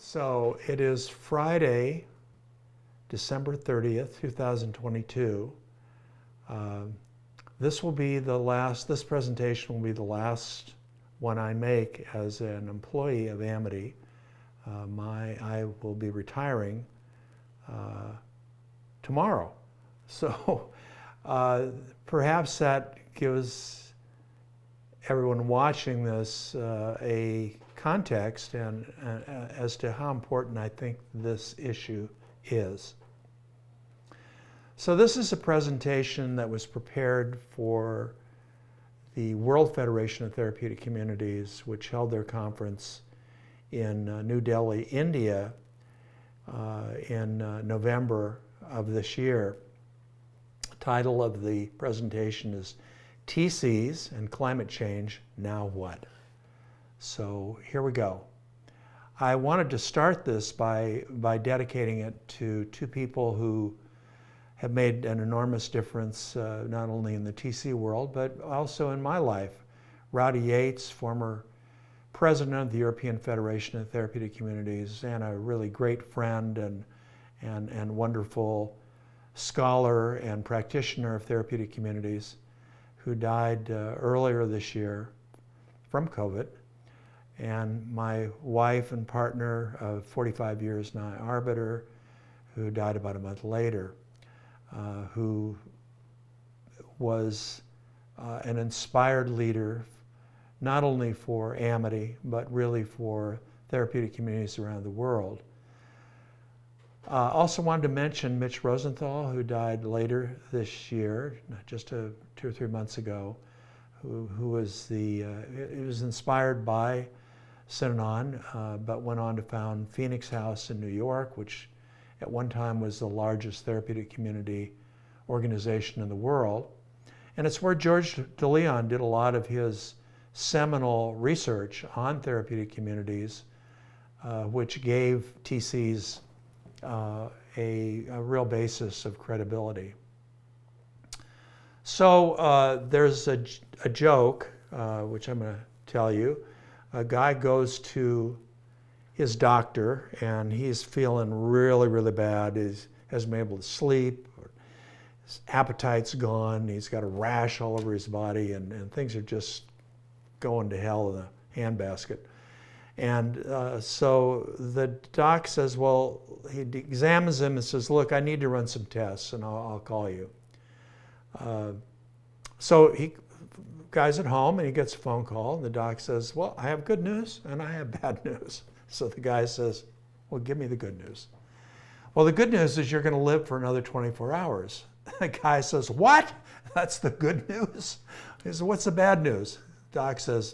So it is Friday, December 30th, 2022. This presentation will be the last one I make as an employee of Amity. I will be retiring tomorrow. So perhaps that gives everyone watching this a context and as to how important I think this issue is. So this is a presentation that was prepared for the World Federation of Therapeutic Communities, which held their conference in New Delhi, India, in November of this year. The title of the presentation is TCs and Climate Change, Now What? So here we go. I wanted to start this by dedicating it to two people who have made an enormous difference, not only in the TC world, but also in my life. Rowdy Yates, former president of the European Federation of Therapeutic Communities, and a really great friend and wonderful scholar and practitioner of therapeutic communities, who died earlier this year from COVID. And my wife and partner of 45 years, Nye Arbiter, who died about a month later, who was an inspired leader, not only for Amity, but really for therapeutic communities around the world. Also wanted to mention Mitch Rosenthal, who died later this year, just 2 or 3 months ago, who was he was inspired by Synanon, but went on to found Phoenix House in New York, which at one time was the largest therapeutic community organization in the world. And it's where George DeLeon did a lot of his seminal research on therapeutic communities, which gave TCs a real basis of credibility. So there's a joke, which I'm going to tell you. A guy goes to his doctor and he's feeling really, really bad. He hasn't been able to sleep, his appetite's gone, he's got a rash all over his body, and things are just going to hell in the handbasket. And so the doc says, well, he examines him and says, look, I need to run some tests and I'll call you. So guy's at home and he gets a phone call and the doc says, well, I have good news and I have bad news. So the guy says, well, give me the good news. Well, the good news is you're going to live for another 24 hours. The guy says, what? That's the good news? He says, what's the bad news? The doc says,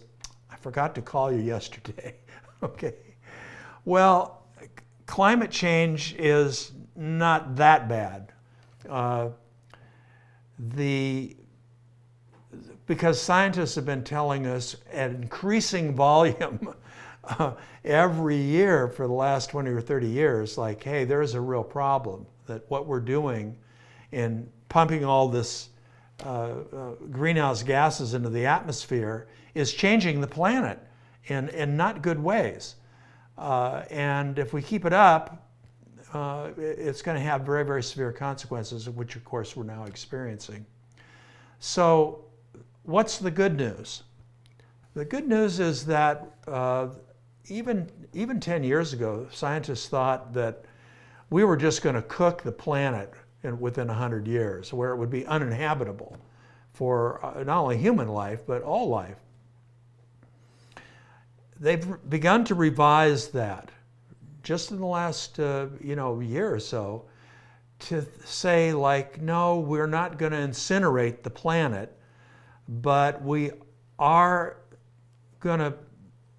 I forgot to call you yesterday. Okay. Well, climate change is not that bad. Because scientists have been telling us at increasing volume every year for the last 20 or 30 years, like, hey, there's a real problem, that what we're doing in pumping all this greenhouse gases into the atmosphere is changing the planet in not good ways. And if we keep it up, it's going to have very, very severe consequences, which of course we're now experiencing. So what's the good news? The good news is that even 10 years ago, scientists thought that we were just going to cook the planet within 100 years, where it would be uninhabitable for not only human life, but all life. They've begun to revise that just in the last year or so, to say, like, no, we're not going to incinerate the planet, but we are going to,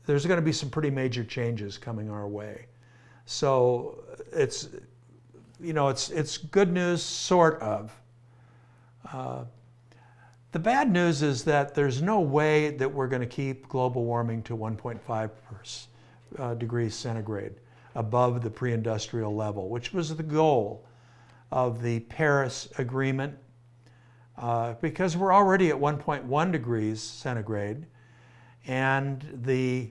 there's going to be some pretty major changes coming our way. So it's good news, sort of. The bad news is that there's no way that we're going to keep global warming to 1.5 degrees centigrade above the pre-industrial level, which was the goal of the Paris Agreement, because we're already at 1.1 degrees centigrade, and the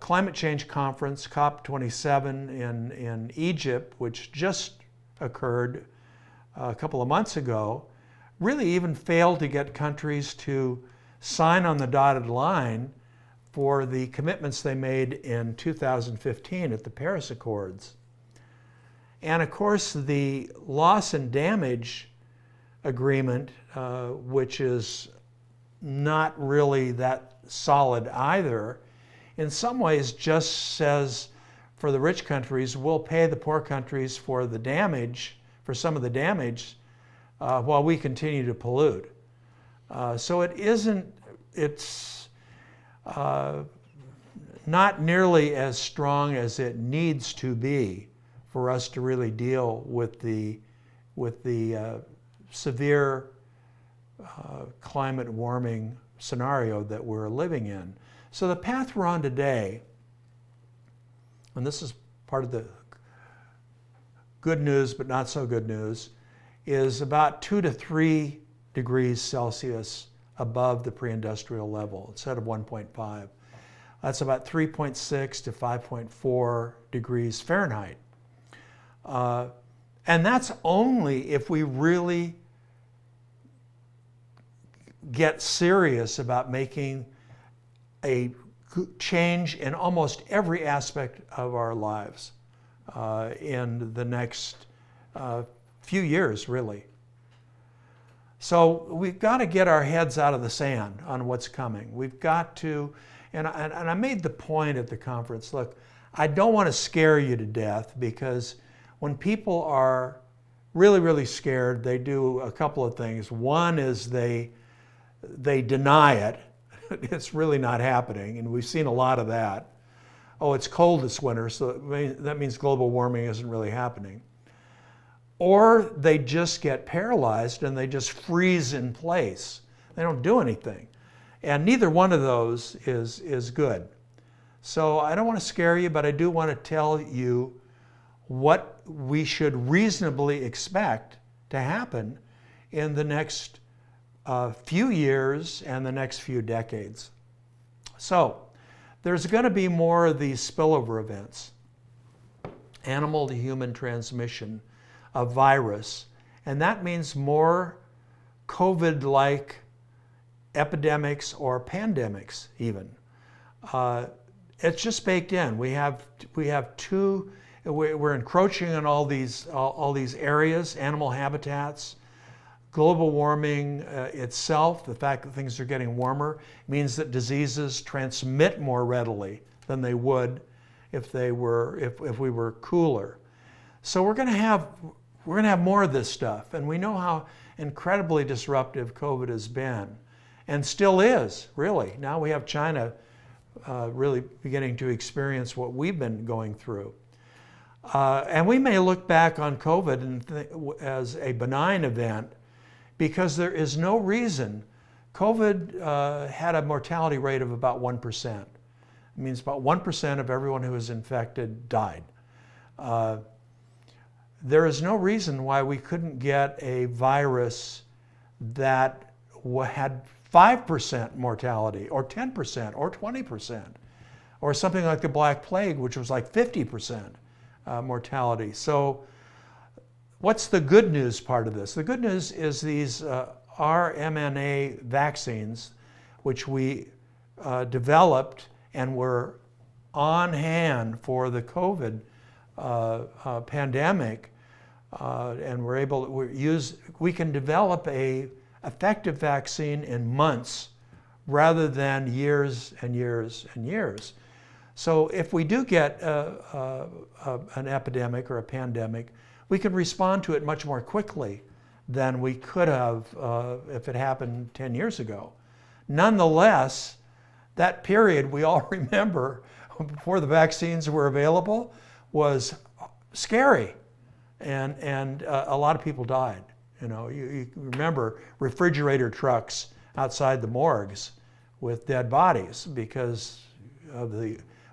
climate change conference, COP27 in Egypt, which just occurred a couple of months ago, really even failed to get countries to sign on the dotted line for the commitments they made in 2015 at the Paris Accords. And of course, the loss and damage agreement, which is not really that solid either, in some ways just says for the rich countries, we'll pay the poor countries for the damage, for some of the damage, while we continue to pollute. So it's not nearly as strong as it needs to be for us to really deal with the severe climate warming scenario that we're living in. So the path we're on today, and this is part of the good news but not so good news, is about 2 to 3 degrees Celsius above the pre-industrial level instead of 1.5. That's about 3.6 to 5.4 degrees Fahrenheit. And that's only if we really get serious about making a change in almost every aspect of our lives in the next few years, really. So we've got to get our heads out of the sand on what's coming. We've got to, and I made the point at the conference, look, I don't want to scare you to death, because when people are really, really scared, they do a couple of things. One is they deny it. It's really not happening, and we've seen a lot of that. Oh, it's cold this winter, so that means global warming isn't really happening. Or they just get paralyzed and they just freeze in place. They don't do anything. And neither one of those is good. So I don't want to scare you, but I do want to tell you what we should reasonably expect to happen in the next few years and the next few decades. So there's going to be more of these spillover events, animal to human transmission of virus, and that means more COVID-like epidemics or pandemics even. It's just baked in. We're encroaching on all these areas, animal habitats. Global warming itself, the fact that things are getting warmer, means that diseases transmit more readily than they would if we were cooler. So we're going to have more of this stuff, and we know how incredibly disruptive COVID has been, and still is, really. Now we have China really beginning to experience what we've been going through. And we may look back on COVID as a benign event, because there is no reason. COVID had a mortality rate of about 1%. It means about 1% of everyone who was infected died. There is no reason why we couldn't get a virus that had 5% mortality, or 10%, or 20%, or something like the Black Plague, which was like 50% mortality. So what's the good news part of this? The good news is these rMNA vaccines, which we developed and were on hand for the COVID pandemic, and we can develop a effective vaccine in months rather than years and years and years. So if we do get an epidemic or a pandemic, we can respond to it much more quickly than we could have if it happened 10 years ago. Nonetheless, that period we all remember before the vaccines were available was scary, and a lot of people died. You remember refrigerator trucks outside the morgues with dead bodies because of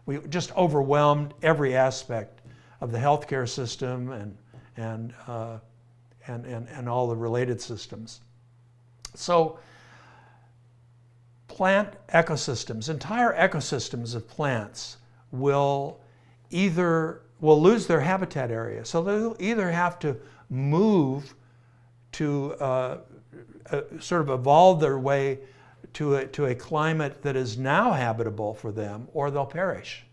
we just overwhelmed every aspect of the healthcare system and all the related systems. So plant ecosystems, entire ecosystems of plants will lose their habitat area. So they'll either have to move to sort of evolve their way to a climate that is now habitable for them, or they'll perish.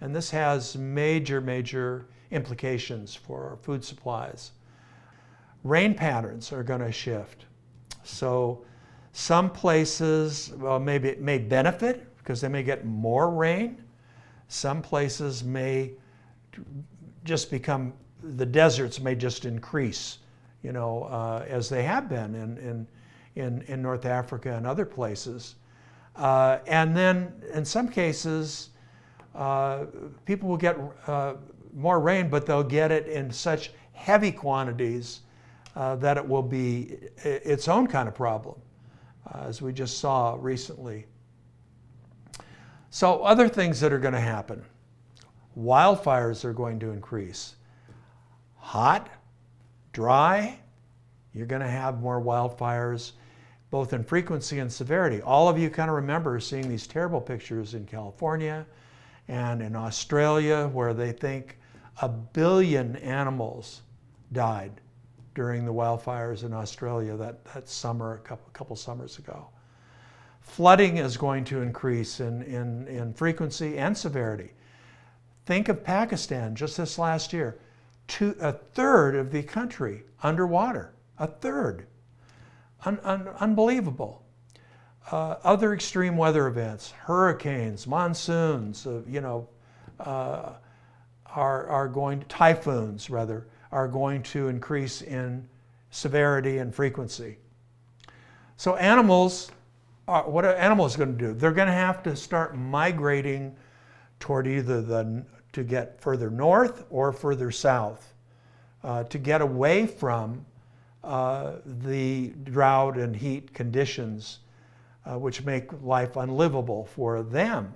And this has major, major implications for food supplies. Rain patterns are going to shift. So some places, well, maybe it may benefit because they may get more rain. Some places may just become, the deserts may just increase, as they have been in North Africa and other places. And then in some cases, people will get more rain, but they'll get it in such heavy quantities that it will be its own kind of problem, as we just saw recently. So other things that are going to happen. Wildfires are going to increase. Hot, dry, you're going to have more wildfires, both in frequency and severity. All of you kind of remember seeing these terrible pictures in California and in Australia, where they think 1 billion animals died during the wildfires in Australia that summer, a couple summers ago. Flooding is going to increase in frequency and severity. Think of Pakistan just this last year. A third of the country underwater. A third. Unbelievable. Other extreme weather events, hurricanes, monsoons, typhoons rather, are going to increase in severity and frequency. So what are animals going to do? They're going to have to start migrating toward either to get further north or further south, to get away from the drought and heat conditions which make life unlivable for them.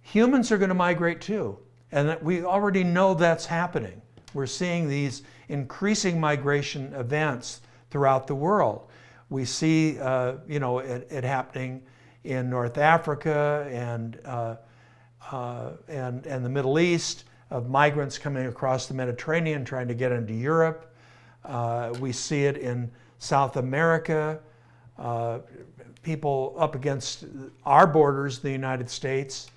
Humans are going to migrate too, and we already know that's happening. We're seeing these increasing migration events throughout the world. We see it happening in North Africa and the Middle East, of migrants coming across the Mediterranean trying to get into Europe. We see it in South America, people up against our borders, the United States,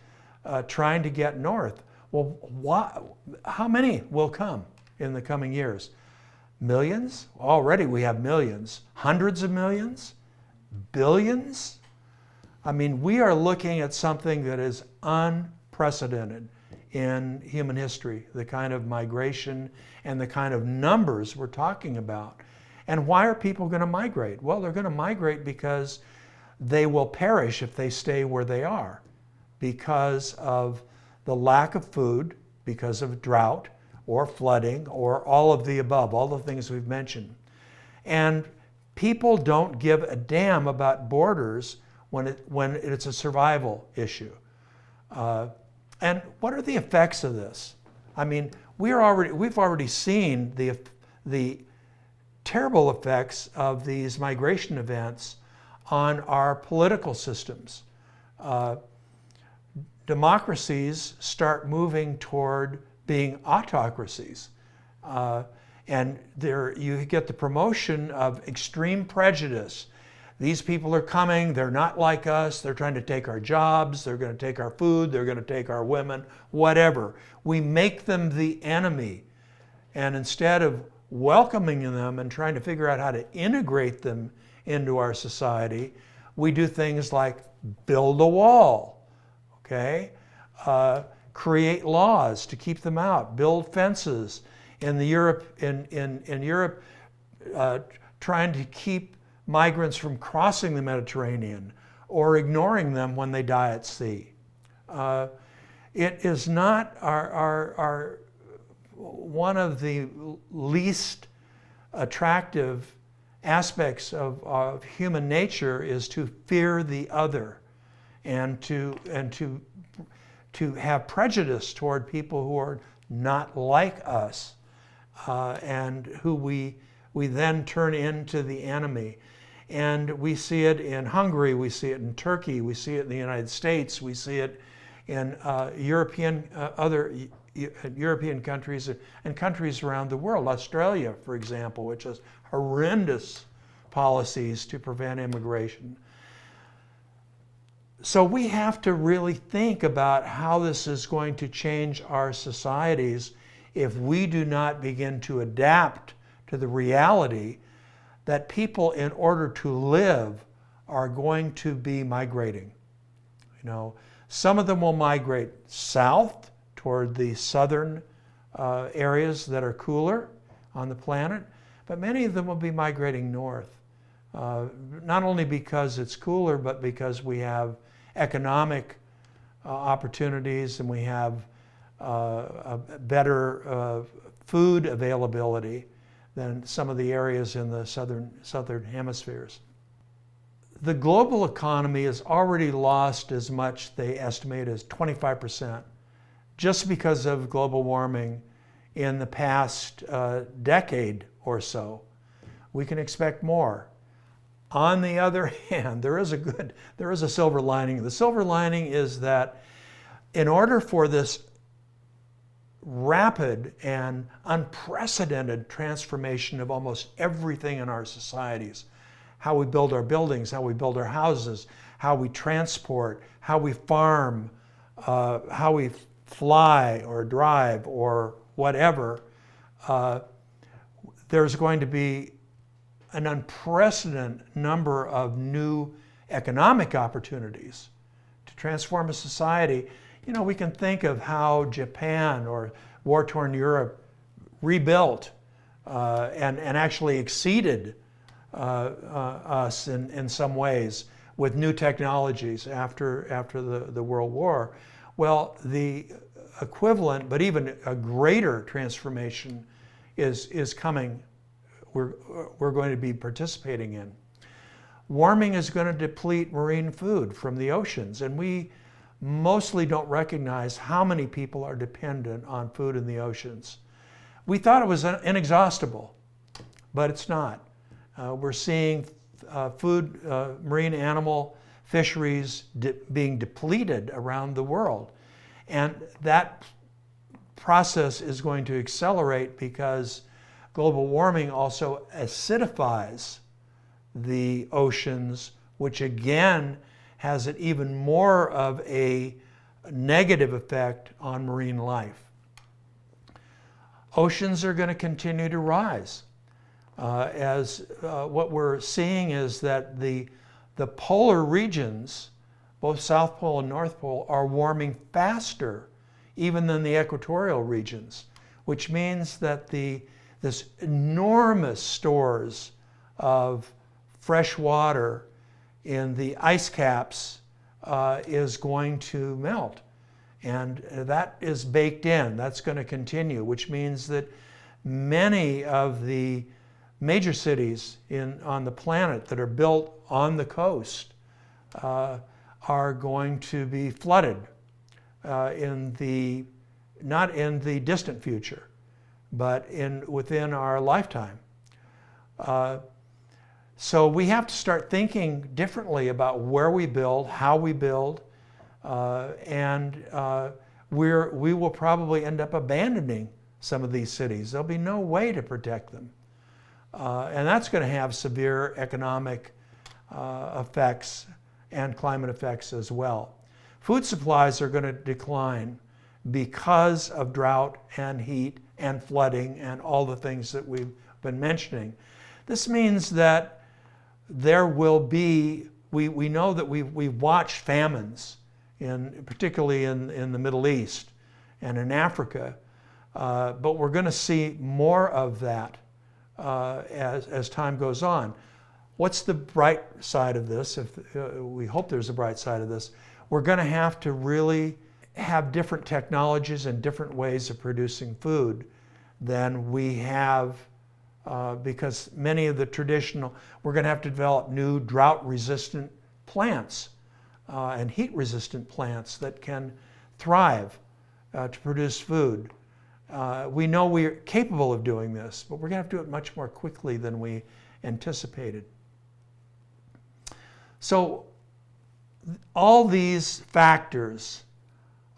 trying to get north. Well, how many will come in the coming years? Millions? Already we have millions. Hundreds of millions? Billions? I mean, we are looking at something that is unprecedented in human history, the kind of migration and the kind of numbers we're talking about. And why are people going to migrate? Well, they're going to migrate because they will perish if they stay where they are, because of the lack of food, because of drought or flooding or all of the above, all the things we've mentioned. And people don't give a damn about borders when it's a survival issue. And what are the effects of this? I mean, we've already seen the terrible effects of these migration events on our political systems. Democracies start moving toward being autocracies. And you get the promotion of extreme prejudice. These people are coming, they're not like us, they're trying to take our jobs, they're going to take our food, they're going to take our women, whatever. We make them the enemy. And instead of welcoming them and trying to figure out how to integrate them into our society, we do things like build a wall, okay? Create laws to keep them out, build fences. In Europe, trying to keep migrants from crossing the Mediterranean or ignoring them when they die at sea. It is not one of the least attractive aspects of human nature is to fear the other and to have prejudice toward people who are not like us and who we then turn into the enemy. And we see it in Hungary, we see it in Turkey, we see it in the United States, we see it in other European countries and countries around the world. Australia, for example, which has horrendous policies to prevent immigration. So we have to really think about how this is going to change our societies if we do not begin to adapt to the reality that people, in order to live, are going to be migrating. You know, some of them will migrate south toward the southern areas that are cooler on the planet, but many of them will be migrating north. Not only because it's cooler, but because we have economic opportunities and we have a better food availability than some of the areas in the southern hemispheres. The global economy has already lost as much, they estimate, as 25% just because of global warming in the past decade or so. We can expect more. On the other hand, there is a silver lining. The silver lining is that in order for this rapid and unprecedented transformation of almost everything in our societies, how we build our buildings, how we build our houses, how we transport, how we farm, how we fly or drive or whatever, there's going to be an unprecedented number of new economic opportunities to transform a society. You know, we can think of how Japan or war-torn Europe rebuilt and actually exceeded us in some ways with new technologies after the World War. Well, the equivalent, but even a greater transformation is coming. We're going to be participating in. Warming is going to deplete marine food from the oceans, and we mostly don't recognize how many people are dependent on food in the oceans. We thought it was inexhaustible, but it's not. We're seeing marine animal fisheries being depleted around the world. And that process is going to accelerate because global warming also acidifies the oceans, which again has an even more of a negative effect on marine life. Oceans are going to continue to rise. What we're seeing is that the polar regions, both South Pole and North Pole, are warming faster even than the equatorial regions, which means that this enormous stores of fresh water in the ice caps is going to melt. And that is baked in. That's going to continue, which means that many of the major cities on the planet that are built on the coast are going to be flooded not in the distant future, but within our lifetime. So we have to start thinking differently about where we build, how we build, and we will probably end up abandoning some of these cities. There'll be no way to protect them. And that's going to have severe economic effects and climate effects as well. Food supplies are going to decline because of drought and heat and flooding and all the things that we've been mentioning. This means that there will be, we know that we've watched famines, particularly in the Middle East and in Africa, but we're going to see more of that as time goes on. What's the bright side of this? We hope there's a bright side of this. We're going to have to really have different technologies and different ways of producing food than we have because many of the we're going to have to develop new drought-resistant plants and heat-resistant plants that can thrive to produce food. We know we're capable of doing this, but we're going to have to do it much more quickly than we anticipated. So all these factors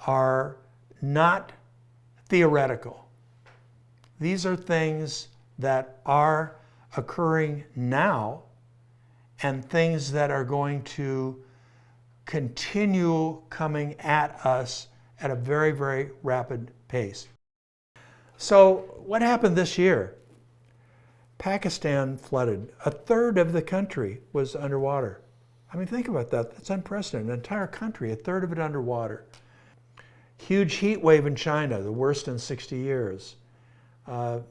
are not theoretical. These are things that are occurring now and things that are going to continue coming at us at a very, very rapid pace. So what happened this year? Pakistan flooded. A third of the country was underwater. I mean, think about that. That's unprecedented. An entire country, a third of it underwater. Huge heat wave in China, the worst in 60 years.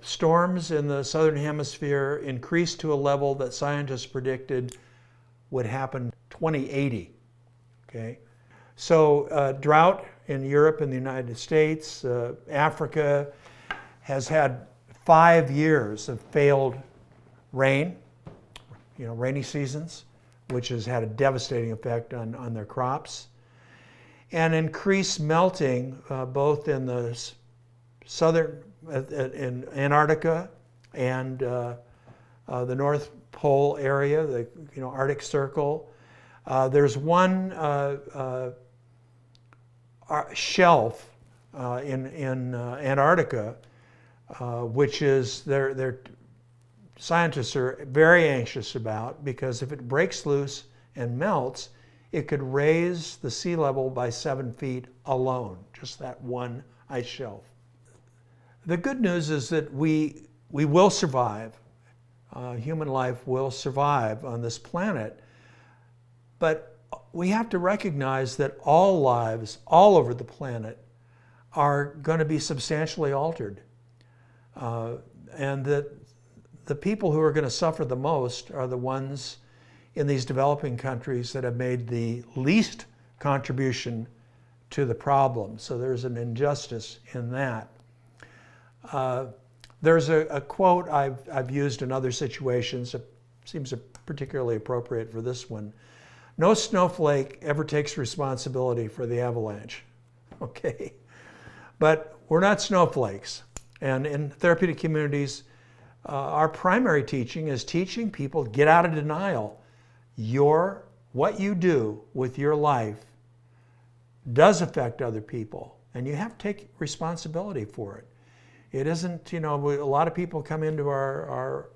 Storms in the southern hemisphere increased to a level that scientists predicted would happen 2080. Okay, so drought in Europe and the United States. Africa has had 5 years of failed rain, rainy seasons, which has had a devastating effect on their crops. And increased melting both in the southern, in Antarctica and the North Pole area, the Arctic Circle. There's one shelf in Antarctica, which is their scientists are very anxious about, because if it breaks loose and melts, it could raise the sea level by 7 feet alone, just that one ice shelf. The good news is that we will survive. Human life will survive on this planet. But we have to recognize that all lives all over the planet are going to be substantially altered. And that the people who are going to suffer the most are the ones in these developing countries that have made the least contribution to the problem. So there's an injustice in that. There's a quote I've used in other situations. It seems particularly appropriate for this one. No snowflake ever takes responsibility for the avalanche. Okay? But we're not snowflakes. And in therapeutic communities, our primary teaching is teaching people to get out of denial. What you do with your life does affect other people, and you have to take responsibility for it. It isn't, a lot of people come into our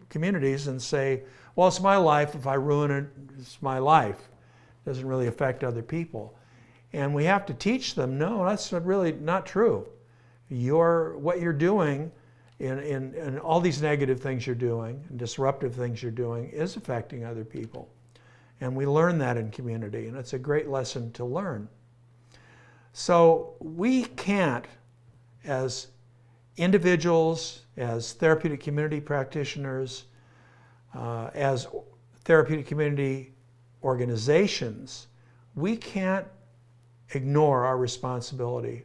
communities and say, well, it's my life. If I ruin it, it's my life. It doesn't really affect other people. And we have to teach them, no, that's really not true. What you're doing in all these negative things you're doing and disruptive things you're doing is affecting other people. And we learn that in community, and it's a great lesson to learn. So we can't, as individuals, as therapeutic community practitioners, as therapeutic community organizations, we can't ignore our responsibility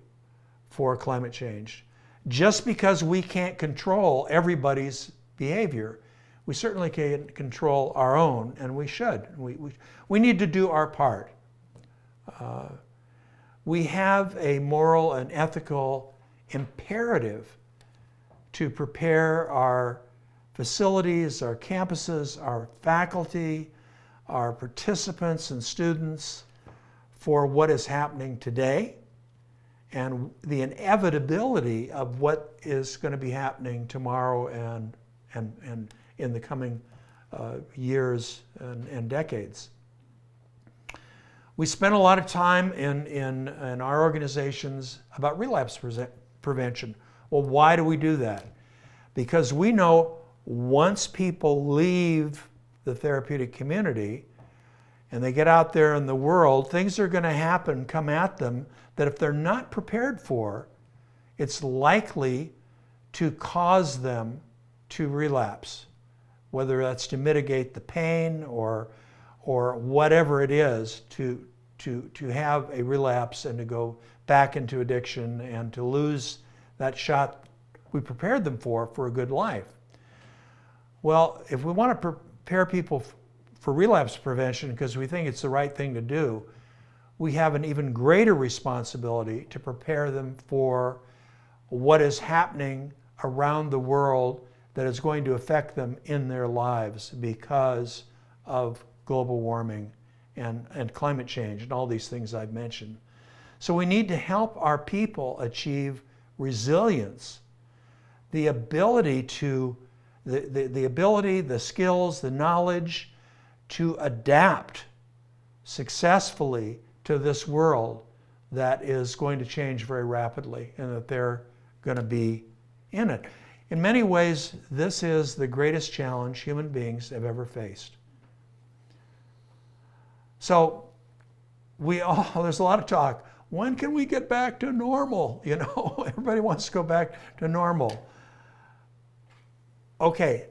for climate change. Just because we can't control everybody's behavior, we certainly can't control our own, and we should. We need to do our part. We have a moral and ethical imperative to prepare our facilities, our campuses, our faculty, our participants and students for what is happening today and the inevitability of what is going to be happening tomorrow and in the coming years and decades. We spend a lot of time in our organizations about relapse prevention. Well, why do we do that? Because we know once people leave the therapeutic community and they get out there in the world, things are going to come at them that if they're not prepared for, it's likely to cause them to relapse, whether that's to mitigate the pain or whatever it is, to have a relapse and to go back into addiction and to lose that shot we prepared them for a good life. Well, if we want to prepare people for relapse prevention because we think it's the right thing to do, we have an even greater responsibility to prepare them for what is happening around the world that is going to affect them in their lives because of global warming and climate change and all these things I've mentioned. So we need to help our people achieve resilience, the ability, the skills, the knowledge to adapt successfully to this world that is going to change very rapidly and that they're going to be in it. In many ways, this is the greatest challenge human beings have ever faced. So there's a lot of talk. When can we get back to normal? You know, everybody wants to go back to normal. Okay,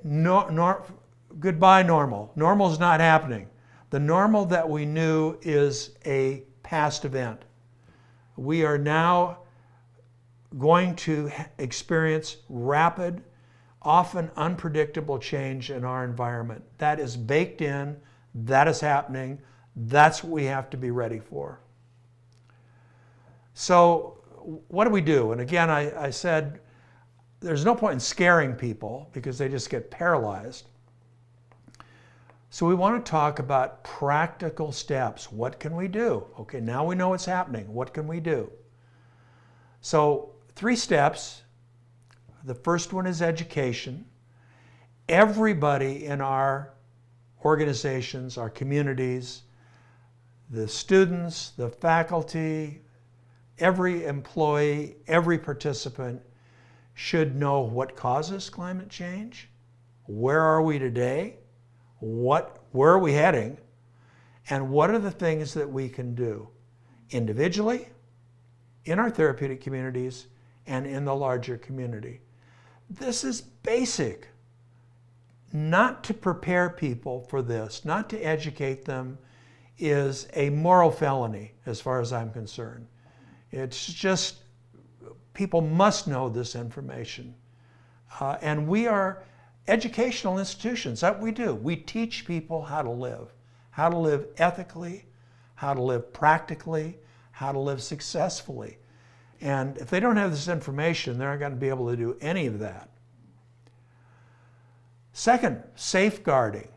goodbye normal. Normal's not happening. The normal that we knew is a past event. We are now going to experience rapid, often unpredictable change in our environment. That is baked in, that is happening, that's what we have to be ready for. So what do we do? And again, I said there's no point in scaring people because they just get paralyzed. So we want to talk about practical steps. What can we do? Okay, now we know what's happening. What can we do? So 3 steps. The first one is education. Everybody in our organizations, our communities, the students, the faculty, every employee, every participant should know what causes climate change, where are we today, where are we heading, and what are the things that we can do individually, in our therapeutic communities, and in the larger community. This is basic. Not to prepare people for this, not to educate them, is a moral felony as far as I'm concerned. It's just, people must know this information. And we are educational institutions. That's what we do. We teach people how to live ethically, how to live practically, how to live successfully. And if they don't have this information, they're not going to be able to do any of that. Second, safeguarding.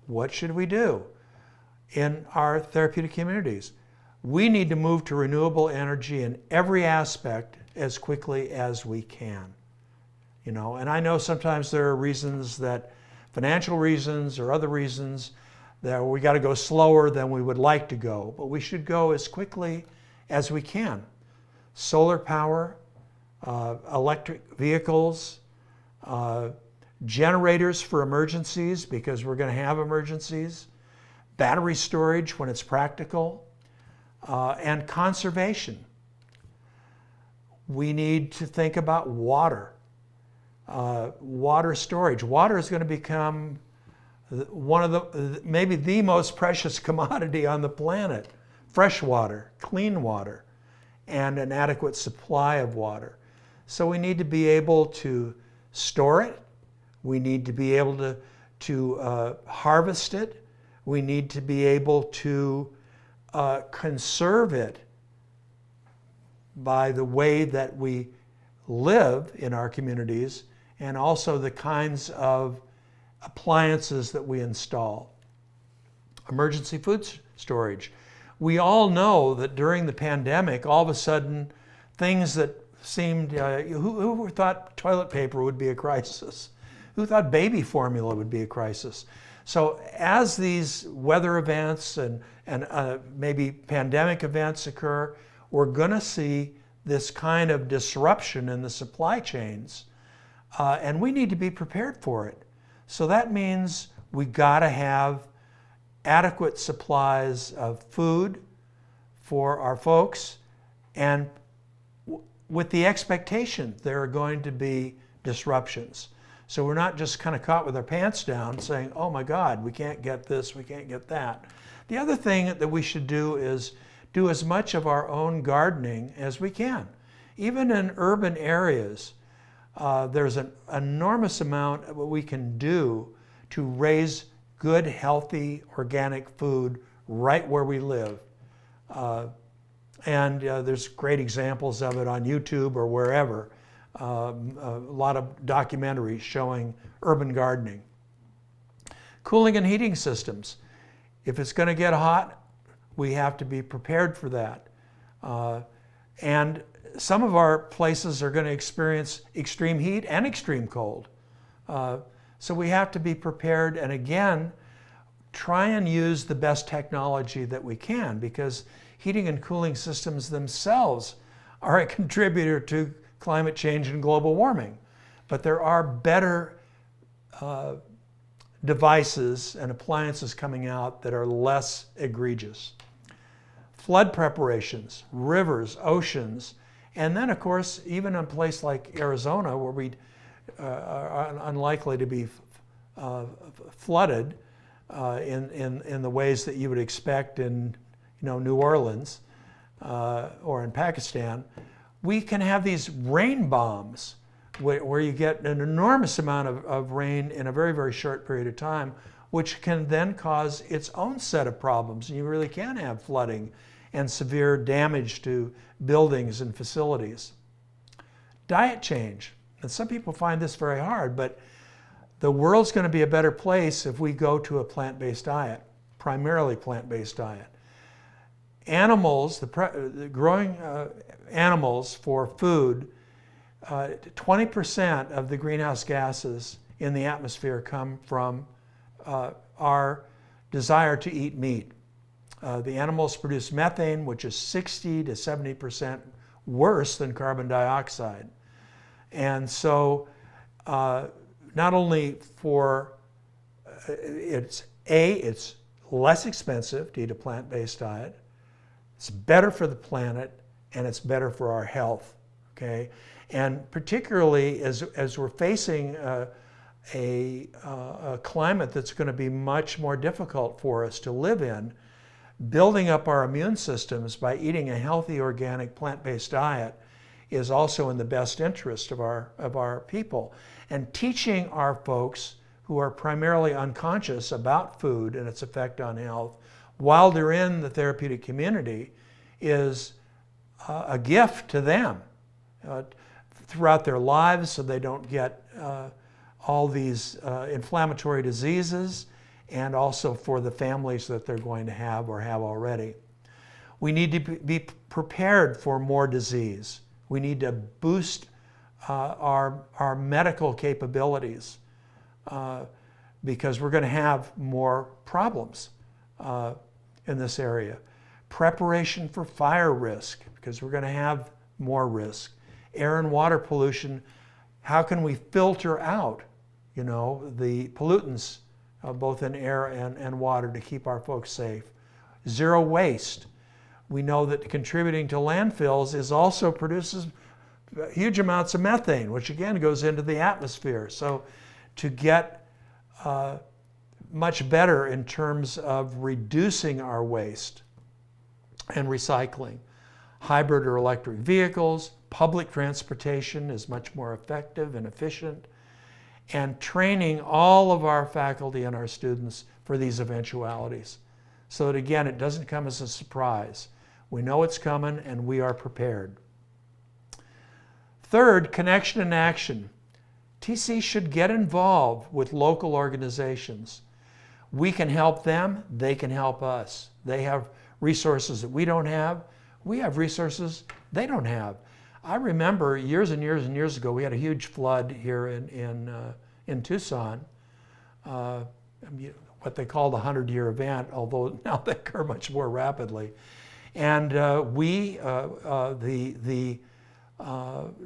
What should we do in our therapeutic communities? We need to move to renewable energy in every aspect as quickly as we can. You know, and I know sometimes there are reasons that, financial reasons or other reasons, that we got to go slower than we would like to go, but we should go as quickly as we can. Solar power, electric vehicles, generators for emergencies, because we're going to have emergencies, battery storage when it's practical, and conservation. We need to think about water, water storage. Water is going to become one of maybe the most precious commodity on the planet. Fresh water, clean water, and an adequate supply of water. So we need to be able to store it. We need to be able to harvest it. We need to be able to conserve it by the way that we live in our communities and also the kinds of appliances that we install. Emergency food storage. We all know that during the pandemic, all of a sudden, things that seemed, who thought toilet paper would be a crisis? Who thought baby formula would be a crisis? So as these weather events and maybe pandemic events occur, we're going to see this kind of disruption in the supply chains, and we need to be prepared for it. So that means we got to have adequate supplies of food for our folks, and with the expectation there are going to be disruptions. So we're not just kind of caught with our pants down saying, oh my God, we can't get this, we can't get that. The other thing that we should do is do as much of our own gardening as we can. Even in urban areas, there's an enormous amount of what we can do to raise good, healthy, organic food right where we live. And there's great examples of it on YouTube or wherever. A lot of documentaries showing urban gardening. Cooling and heating systems. If it's going to get hot, we have to be prepared for that. And some of our places are going to experience extreme heat and extreme cold. So we have to be prepared, and again, try and use the best technology that we can, because heating and cooling systems themselves are a contributor to climate change and global warming. But there are better devices and appliances coming out that are less egregious. Flood preparations, rivers, oceans, and then of course, even in a place like Arizona where we are unlikely to be flooded in the ways that you would expect in New Orleans or in Pakistan, we can have these rain bombs where you get an enormous amount of rain in a very, very short period of time, which can then cause its own set of problems. You really can have flooding and severe damage to buildings and facilities. Diet change. And some people find this very hard, but the world's going to be a better place if we go to a plant-based diet, primarily plant-based diet. Animals, the growing animals for food, 20% of the greenhouse gases in the atmosphere come from our desire to eat meat. The animals produce methane, which is 60 to 70% worse than carbon dioxide. And so not only for, it's less expensive to eat a plant-based diet, it's better for the planet, and it's better for our health, okay? And particularly as we're facing a climate that's going to be much more difficult for us to live in, building up our immune systems by eating a healthy, organic, plant-based diet is also in the best interest of our people. And teaching our folks who are primarily unconscious about food and its effect on health while they're in the therapeutic community is a gift to them throughout their lives, so they don't get all these inflammatory diseases, and also for the families that they're going to have or have already. We need to be prepared for more disease. We need to boost our medical capabilities because we're going to have more problems in this area. Preparation for fire risk, because we're going to have more risk. Air and water pollution, how can we filter out, the pollutants both in air and water to keep our folks safe? Zero waste. We know that contributing to landfills also produces huge amounts of methane, which again goes into the atmosphere. So to get much better in terms of reducing our waste and recycling. Hybrid or electric vehicles, public transportation is much more effective and efficient, and training all of our faculty and our students for these eventualities. So that again, it doesn't come as a surprise. We know it's coming and we are prepared. Third, connection and action. TC should get involved with local organizations. We can help them, they can help us. They have resources that we don't have. We have resources they don't have. I remember years and years and years ago, we had a huge flood here in Tucson, what they call the 100-year event, although now they occur much more rapidly. And the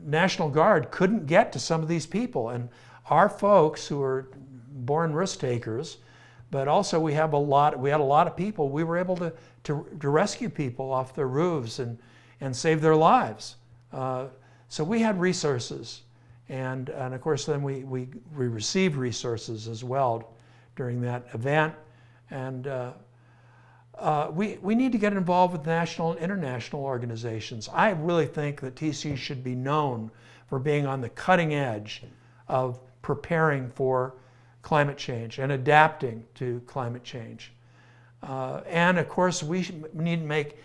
National Guard couldn't get to some of these people. And our folks who are born risk takers, but also we had a lot of people, we were able to rescue people off their roofs and save their lives. So we had resources. And of course, then we received resources as well during that event. And we need to get involved with national and international organizations. I really think that TC should be known for being on the cutting edge of preparing for climate change and adapting to climate change. And of course, we need to make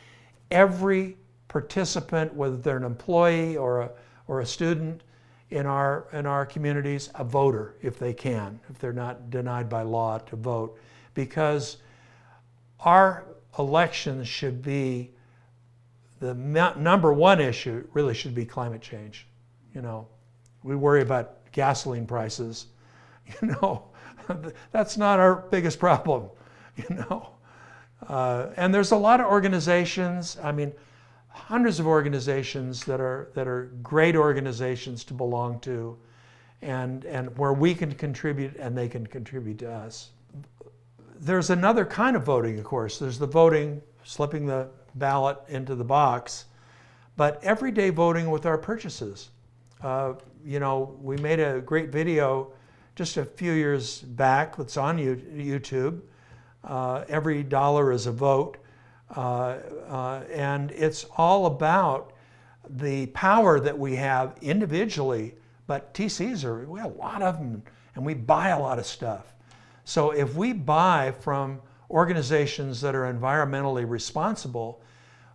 every participant, whether they're an employee or a student in our communities, a voter if they can, if they're not denied by law to vote. Because our elections should be, the number one issue really should be climate change. You know, we worry about gasoline prices. You know, that's not our biggest problem. You know, and there's a lot of organizations. I mean, hundreds of organizations that are great organizations to belong to, and where we can contribute and they can contribute to us. There's another kind of voting, of course. There's the voting, slipping the ballot into the box, but everyday voting with our purchases. You know, we made a great video just a few years back. It's on YouTube. Every dollar is a vote. And it's all about the power that we have individually, but TCs we have a lot of them, and we buy a lot of stuff. So if we buy from organizations that are environmentally responsible,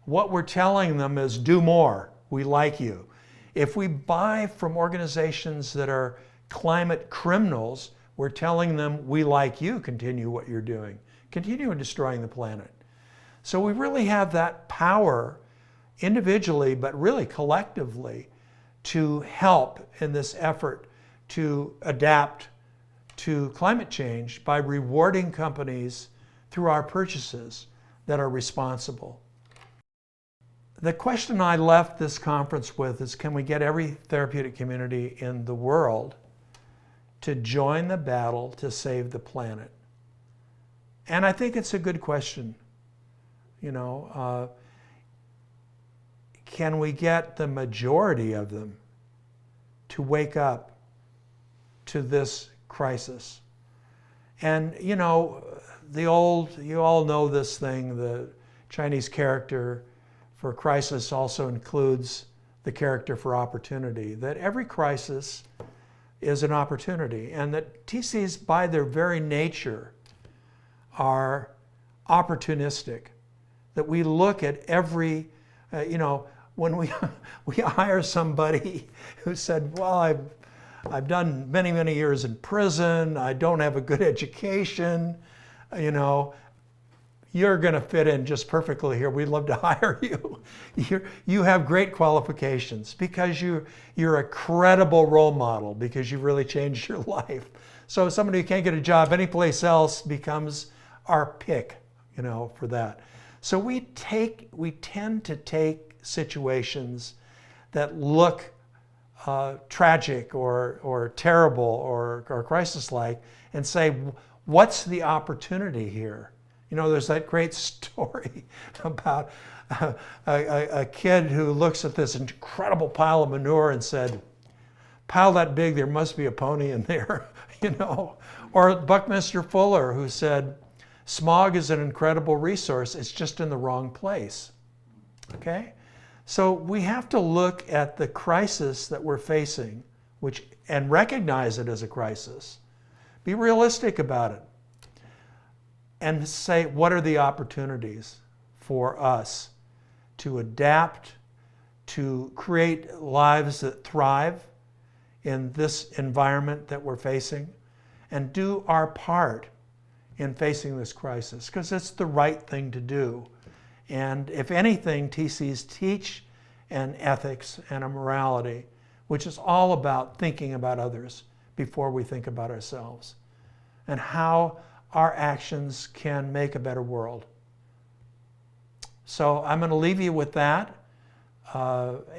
what we're telling them is do more, we like you. If we buy from organizations that are climate criminals, we're telling them we like you, continue what you're doing, continue destroying the planet. So we really have that power individually, but really collectively, to help in this effort to adapt to climate change by rewarding companies through our purchases that are responsible. The question I left this conference with is, can we get every therapeutic community in the world to join the battle to save the planet? And I think it's a good question. You know, can we get the majority of them to wake up to this crisis? And you know, you all know this thing, the Chinese character for crisis also includes the character for opportunity, that every crisis is an opportunity, and that TCs by their very nature are opportunistic, that we look at every, you know, when we hire somebody who said, well, I've done many, many years in prison, I don't have a good education, you know, you're going to fit in just perfectly here. We'd love to hire you. You have great qualifications because you're a credible role model, because you've really changed your life. So somebody who can't get a job anyplace else becomes our pick, you know, for that. So we tend to take situations that look tragic or terrible or crisis-like and say, what's the opportunity here? You know, there's that great story about a kid who looks at this incredible pile of manure and said, pile that big, there must be a pony in there, you know. Or Buckminster Fuller, who said, smog is an incredible resource, it's just in the wrong place, okay? So we have to look at the crisis that we're facing, and recognize it as a crisis. Be realistic about it. And say, what are the opportunities for us to adapt, to create lives that thrive in this environment that we're facing, and do our part in facing this crisis, because it's the right thing to do. And if anything, TCs teach an ethics and a morality, which is all about thinking about others before we think about ourselves, and how our actions can make a better world. So I'm going to leave you with that. I've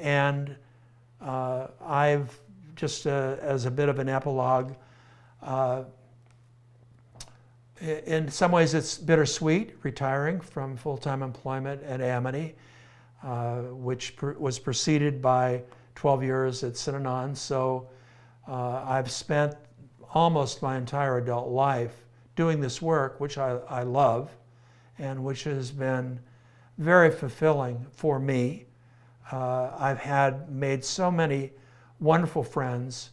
just, as a bit of an epilogue, in some ways it's bittersweet, retiring from full-time employment at Amity, which was preceded by 12 years at Synanon. So I've spent almost my entire adult life doing this work, which I love, and which has been very fulfilling for me. I've made so many wonderful friends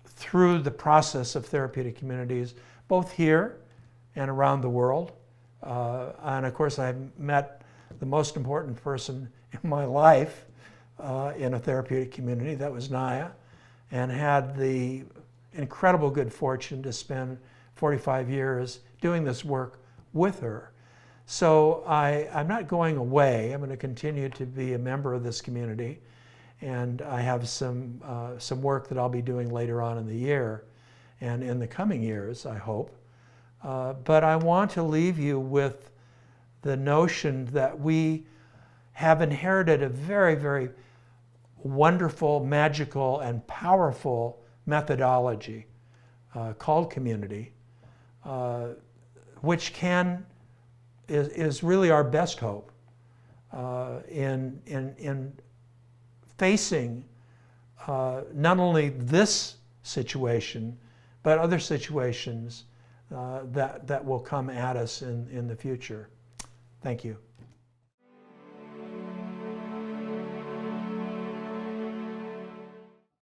through the process of therapeutic communities, both here and around the world. And of course, I met the most important person in my life in a therapeutic community, that was Naya, and had the incredible good fortune to spend 45 years doing this work with her. So I'm not going away. I'm going to continue to be a member of this community, and I have some work that I'll be doing later on in the year and in the coming years, I hope. But I want to leave you with the notion that we have inherited a very, very wonderful, magical, and powerful methodology called community, which is really our best hope in facing not only this situation, but other situations that will come at us in the future. Thank you.